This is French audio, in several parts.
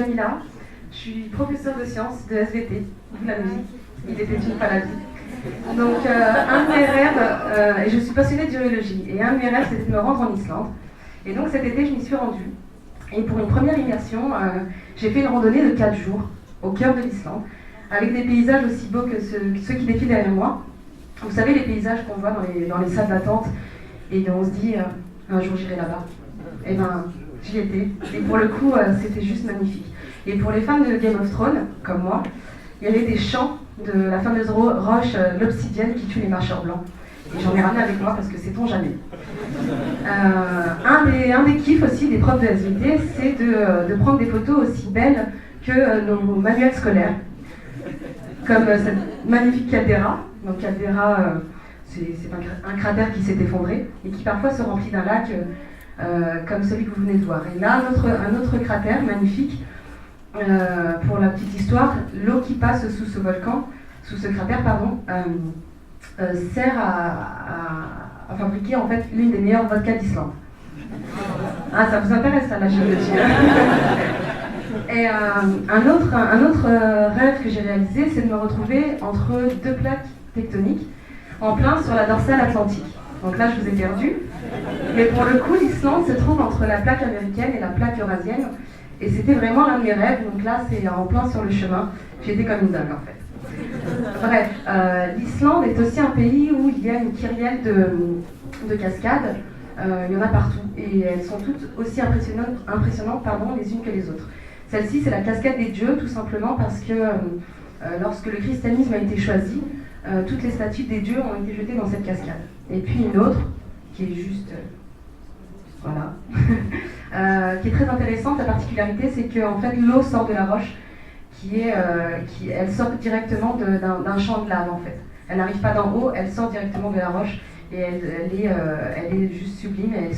Jamila, je suis professeure de sciences de SVT, de la musique. Il était une fois la vie. Donc, un de mes rêves, et je suis passionnée de géologie, et un de mes rêves, c'était de me rendre en Islande. Et donc cet été, je m'y suis rendue. Et pour une première immersion, j'ai fait une randonnée de 4 jours, au cœur de l'Islande, avec des paysages aussi beaux que ceux qui défilent derrière moi. Vous savez, les paysages qu'on voit dans les salles d'attente, et on se dit, un jour j'irai là-bas. Et ben, j'y étais. Et pour le coup, c'était juste magnifique. Et pour les fans de Game of Thrones, comme moi, il y avait des chants de la fameuse roche, l'obsidienne, qui tue les marcheurs blancs. Et j'en ai ramené avec moi parce que sait-on jamais. Un des kiffs aussi des profs de SVT, c'est de prendre des photos aussi belles que nos manuels scolaires. Comme cette magnifique caldeira. Donc caldeira, c'est un cratère qui s'est effondré et qui parfois se remplit d'un lac comme celui que vous venez de voir. Et là, un autre cratère magnifique. Pour la petite histoire, l'eau qui passe sous ce cratère, sert à fabriquer en fait l'une des meilleures vodkas d'Islande. Ah, ça vous intéresse ça, la géologie. Et un autre rêve que j'ai réalisé, c'est de me retrouver entre deux plaques tectoniques, en plein sur la dorsale atlantique. Donc là, je vous ai perdu. Mais pour le coup, l'Islande se trouve entre la plaque américaine et la plaque eurasienne. Et c'était vraiment l'un de mes rêves, donc là c'est en plein sur le chemin, j'étais comme une dingue en fait. Bref, l'Islande est aussi un pays où il y a une kyrielle de cascades, il y en a partout, et elles sont toutes aussi impressionnantes les unes que les autres. Celle-ci c'est la cascade des dieux, tout simplement parce que lorsque le christianisme a été choisi, toutes les statues des dieux ont été jetées dans cette cascade. Et puis une autre, qui est juste... Voilà. Qui est très intéressante, la particularité, c'est que en fait, l'eau sort de la roche, elle sort directement d'un champ de lave en fait. Elle n'arrive pas d'en haut, elle sort directement de la roche et elle est juste sublime et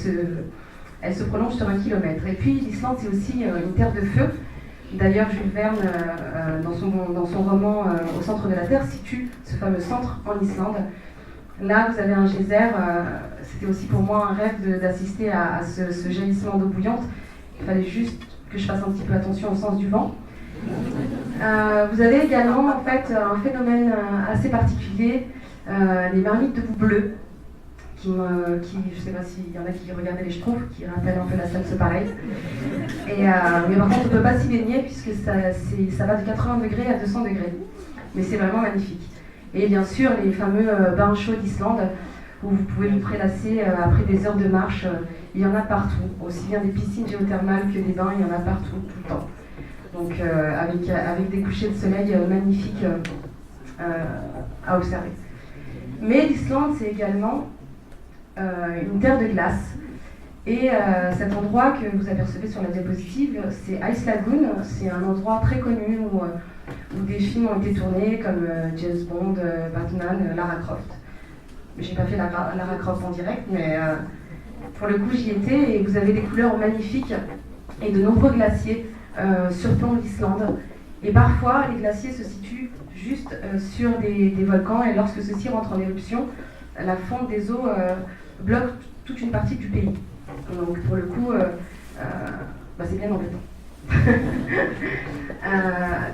elle se prolonge sur 1 kilomètre. Et puis l'Islande, c'est aussi une terre de feu. D'ailleurs, Jules Verne, dans son roman Au centre de la Terre, situe ce fameux centre en Islande. Là, vous avez un geyser, c'était aussi pour moi un rêve d'assister à ce jaillissement d'eau bouillante. Il fallait juste que je fasse un petit peu attention au sens du vent. Vous avez également en fait un phénomène assez particulier, les marmites de boue bleue, je ne sais pas s'il y en a qui regardaient les Schtroumpfs, qui rappellent un peu la Salse pareil. Mais par contre, on ne peut pas s'y baigner puisque ça va de 80 degrés à 200 degrés. Mais c'est vraiment magnifique. Et bien sûr, les fameux bains chauds d'Islande, où vous pouvez vous prélasser après des heures de marche. Il y en a partout, aussi bien des piscines géothermales que des bains, il y en a partout, tout le temps. Donc avec des couchers de soleil magnifiques à observer. Mais l'Islande, c'est également une terre de glace. Et cet endroit que vous apercevez sur la diapositive, c'est Ice Lagoon. C'est un endroit très connu où des films ont été tournés comme James Bond, Batman, Lara Croft. J'ai pas fait Lara Croft en direct, mais pour le coup j'y étais et vous avez des couleurs magnifiques et de nombreux glaciers surplombent l'Islande. Et parfois les glaciers se situent juste sur des volcans et lorsque ceux-ci rentrent en éruption, la fonte des eaux bloque toute une partie du pays. Donc pour le coup, c'est bien embêtant.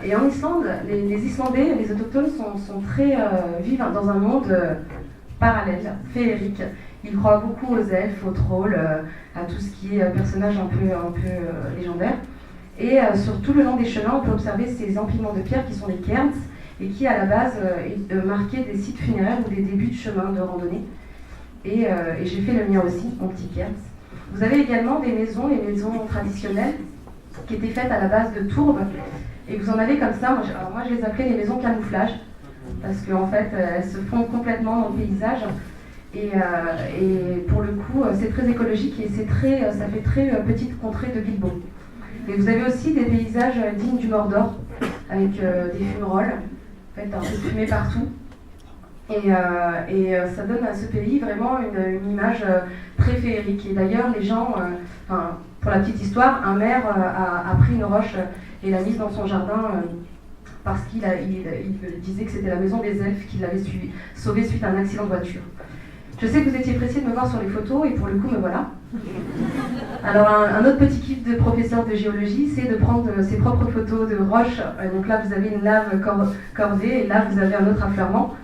Et en Islande, les Islandais, les autochtones sont très vivent dans un monde parallèle, féerique. Ils croient beaucoup aux elfes, aux trolls, à tout ce qui est personnage un peu légendaire. Et sur tout le long des chemins, on peut observer ces empilements de pierres qui sont les cairns et qui à la base marquaient des sites funéraires ou des débuts de chemin de randonnée. Et j'ai fait le mien aussi, mon petit cairn. Vous avez également des maisons, les maisons traditionnelles, qui étaient faites à la base de tourbes. Et vous en avez comme ça, moi je les appelais les maisons camouflage, parce qu'en fait elles se fondent complètement dans le paysage. Et pour le coup, c'est très écologique et ça fait très petite contrée de Bilbo. Et vous avez aussi des paysages dignes du Mordor, avec des fumerolles, en fait, un peu de fumée partout. Et ça donne à ce pays vraiment une image très féerique. Et d'ailleurs, les gens, pour la petite histoire, un maire a pris une roche et l'a mise dans son jardin parce qu'il disait que c'était la maison des elfes qui l'avait sauvée suite à un accident de voiture. Je sais que vous étiez pressés de me voir sur les photos et pour le coup, me voilà. Alors un autre petit kiff de professeur de géologie, c'est de prendre ses propres photos de roches. Donc là vous avez une lave cordée et là vous avez un autre affleurement.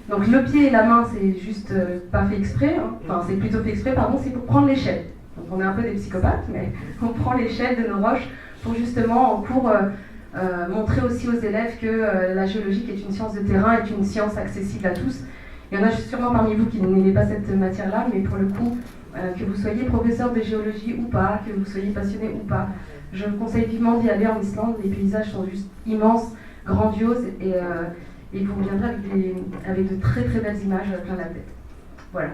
Donc le pied et la main c'est juste pas fait exprès, hein. Enfin c'est plutôt fait exprès pardon, c'est pour prendre l'échelle. Donc on est un peu des psychopathes, mais on prend l'échelle de nos roches pour justement en cours montrer aussi aux élèves que la géologie qui est une science de terrain est une science accessible à tous. Il y en a sûrement parmi vous qui n'aimez pas cette matière-là, mais pour le coup, que vous soyez professeur de géologie ou pas, que vous soyez passionné ou pas, je vous conseille vivement d'y aller en Islande. Les paysages sont juste immenses, grandioses, et vous reviendrez avec de très très belles images plein la tête. Voilà.